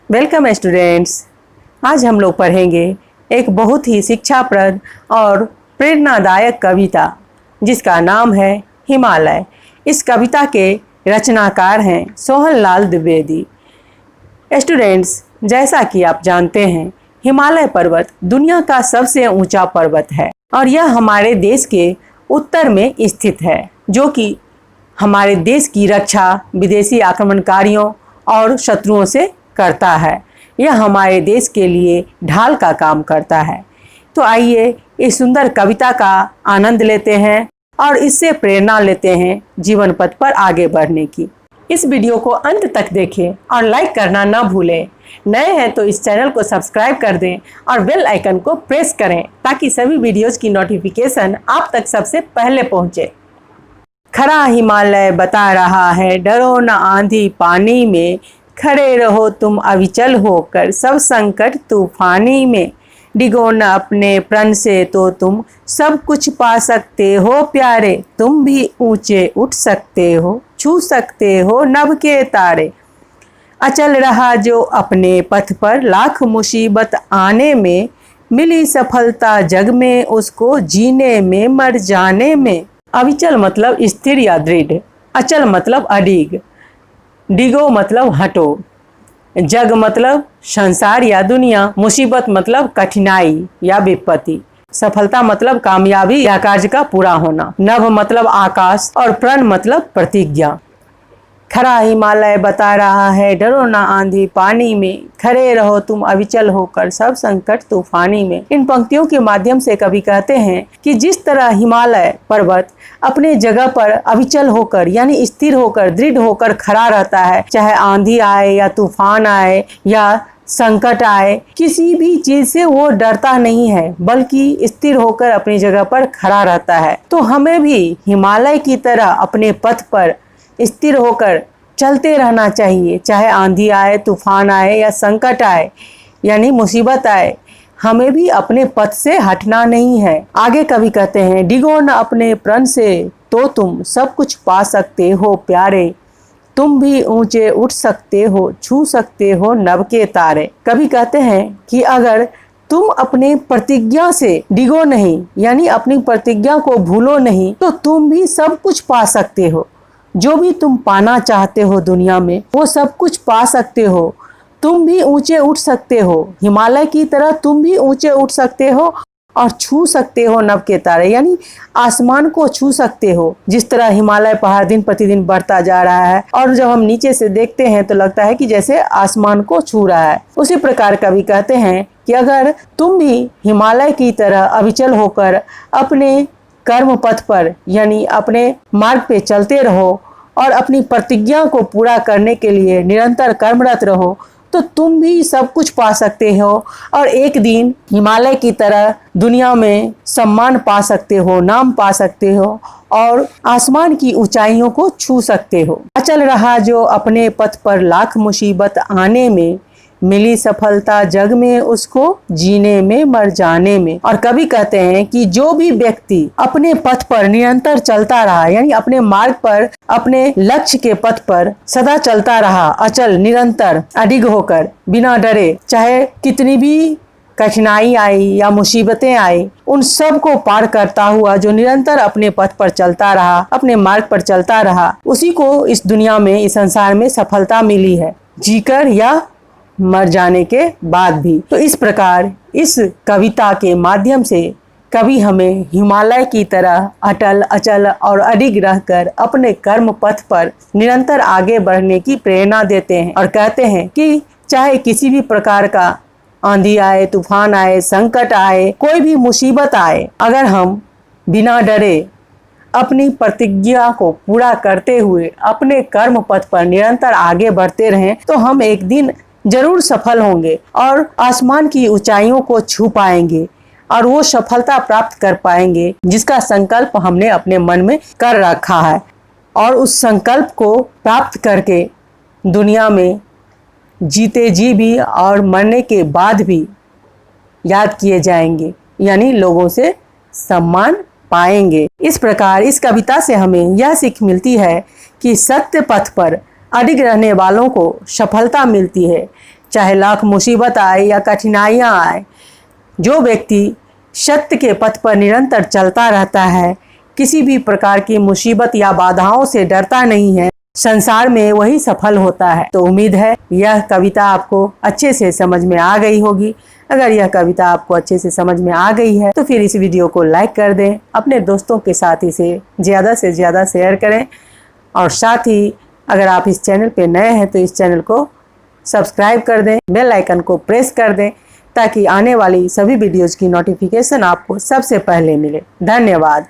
Welcome students. आज हम लोग पढ़ेंगे एक बहुत ही शिक्षाप्रद और प्रेरणादायक कविता जिसका नाम है हिमालय। इस कविता के रचनाकार हैं सोहनलाल द्विवेदी। स्टूडेंट्स, जैसा कि आप जानते हैं, हिमालय पर्वत दुनिया का सबसे ऊंचा पर्वत है और यह हमारे देश के उत्तर में स्थित है, जो कि हमारे देश की रक्षा विदेशी आक्रमणकारियों और शत्रुओं से करता है। यह हमारे देश के लिए ढाल का काम करता है। तो आइए इस सुंदर कविता का आनंद लेते हैं और इससे प्रेरणा लेते हैं जीवन पथ पर आगे बढ़ने की। इस वीडियो को अंत तक देखें और लाइक करना ना भूलें। नए हैं तो इस चैनल को सब्सक्राइब कर दें और बेल आइकन को प्रेस करें ताकि सभी वीडियोस की नोटिफिकेशन आप तक सबसे पहले पहुंचे। खड़ा हिमालय बता रहा है, डरो न आंधी पानी में, खड़े रहो तुम अविचल होकर सब संकट तूफानी में। डिगो न अपने प्रण से तो तुम सब कुछ पा सकते हो प्यारे, तुम भी ऊंचे उठ सकते हो, छू सकते हो नभ के तारे। अचल रहा जो अपने पथ पर लाख मुसीबत आने में, मिली सफलता जग में उसको जीने में मर जाने में। अविचल मतलब स्थिर या दृढ़, अचल मतलब अडिग, डिगो मतलब हटो, जग मतलब संसार या दुनिया, मुसीबत मतलब कठिनाई या विपत्ति, सफलता मतलब कामयाबी या कार्य का पूरा होना, नभ मतलब आकाश और प्रण मतलब प्रतिज्ञा। खड़ा हिमालय बता रहा है, डरो ना आंधी पानी में, खड़े रहो तुम अविचल होकर सब संकट तूफानी में। इन पंक्तियों के माध्यम से कवि कहते हैं कि जिस तरह हिमालय पर्वत अपने जगह पर अविचल होकर यानी स्थिर होकर दृढ़ होकर खड़ा रहता है, चाहे आंधी आए या तूफान आए या संकट आए, किसी भी चीज से वो डरता नहीं है बल्कि स्थिर होकर अपनी जगह पर खड़ा रहता है। तो हमें भी हिमालय की तरह अपने पथ पर स्थिर होकर चलते रहना चाहिए, चाहे आंधी आए, तूफान आए या संकट आए यानी मुसीबत आए, हमें भी अपने पथ से हटना नहीं है। आगे कवि कहते हैं, डिगो न अपने प्रण से तो तुम सब कुछ पा सकते हो प्यारे, तुम भी ऊंचे उठ सकते हो, छू सकते हो नभ के तारे। कवि कहते हैं कि अगर तुम अपने प्रतिज्ञा से डिगो नहीं यानी अपनी प्रतिज्ञा को भूलो नहीं, तो तुम भी सब कुछ पा सकते हो। जो भी तुम पाना चाहते हो दुनिया में वो सब कुछ पा सकते हो। तुम भी ऊंचे उठ सकते हो, हिमालय की तरह तुम भी ऊंचे उठ सकते हो और छू सकते हो नभ के तारे यानी आसमान को छू सकते हो। जिस तरह हिमालय पहाड़ दिन प्रतिदिन बढ़ता जा रहा है और जब हम नीचे से देखते हैं तो लगता है कि जैसे आसमान को छू रहा है, उसी प्रकार कवि कहते हैं कि अगर तुम भी हिमालय की तरह अविचल होकर अपने कर्म पथ पर यानी अपने मार्ग पे चलते रहो और अपनी प्रतिज्ञा को पूरा करने के लिए निरंतर कर्मरत रहो, तो तुम भी सब कुछ पा सकते हो और एक दिन हिमालय की तरह दुनिया में सम्मान पा सकते हो, नाम पा सकते हो और आसमान की ऊंचाइयों को छू सकते हो। अचल रहा जो अपने पथ पर लाख मुसीबत आने में, मिली सफलता जग में उसको जीने में मर जाने में। और कवि कहते हैं कि जो भी व्यक्ति अपने पथ पर निरंतर चलता रहा यानी अपने मार्ग पर अपने लक्ष्य के पथ पर सदा चलता रहा, अचल निरंतर अडिग होकर बिना डरे, चाहे कितनी भी कठिनाई आई या मुसीबतें आई, उन सब को पार करता हुआ जो निरंतर अपने पथ पर चलता रहा, अपने मार्ग पर चलता रहा, उसी को इस दुनिया में, इस संसार में सफलता मिली है, जीकर या मर जाने के बाद भी। तो इस प्रकार इस कविता के माध्यम से कवि हमें हिमालय की तरह अटल, अचल और अडिग रहकर अपने कर्म पथ पर निरंतर आगे बढ़ने की प्रेरणा देते हैं और कहते हैं कि चाहे किसी भी प्रकार का आंधी आए, तूफान आए, संकट आए, कोई भी मुसीबत आए, अगर हम बिना डरे अपनी प्रतिज्ञा को पूरा करते हुए अपने कर्म पथ पर निरंतर आगे बढ़ते रहें, तो हम एक दिन जरूर सफल होंगे और आसमान की ऊंचाइयों को छू पाएंगे और वो सफलता प्राप्त कर पाएंगे जिसका संकल्प हमने अपने मन में कर रखा है। और उस संकल्प को प्राप्त करके दुनिया में जीते जी भी और मरने के बाद भी याद किए जाएंगे यानी लोगों से सम्मान पाएंगे। इस प्रकार इस कविता से हमें यह सीख मिलती है कि सत्य पथ पर अडिग रहने वालों को सफलता मिलती है। चाहे लाख मुसीबत आए या कठिनाइयाँ आए, जो व्यक्ति सत्य के पथ पर निरंतर चलता रहता है, किसी भी प्रकार की मुसीबत या बाधाओं से डरता नहीं है, संसार में वही सफल होता है। तो उम्मीद है यह कविता आपको अच्छे से समझ में आ गई होगी। अगर यह कविता आपको अच्छे से समझ में आ गई है तो फिर इस वीडियो को लाइक कर दें, अपने दोस्तों के साथ इसे ज़्यादा से ज़्यादा शेयर करें, और साथ ही अगर आप इस चैनल पे नए हैं तो इस चैनल को सब्सक्राइब कर दें, बेल आइकन को प्रेस कर दें, ताकि आने वाली सभी वीडियोज़ की नोटिफिकेशन आपको सबसे पहले मिले। धन्यवाद।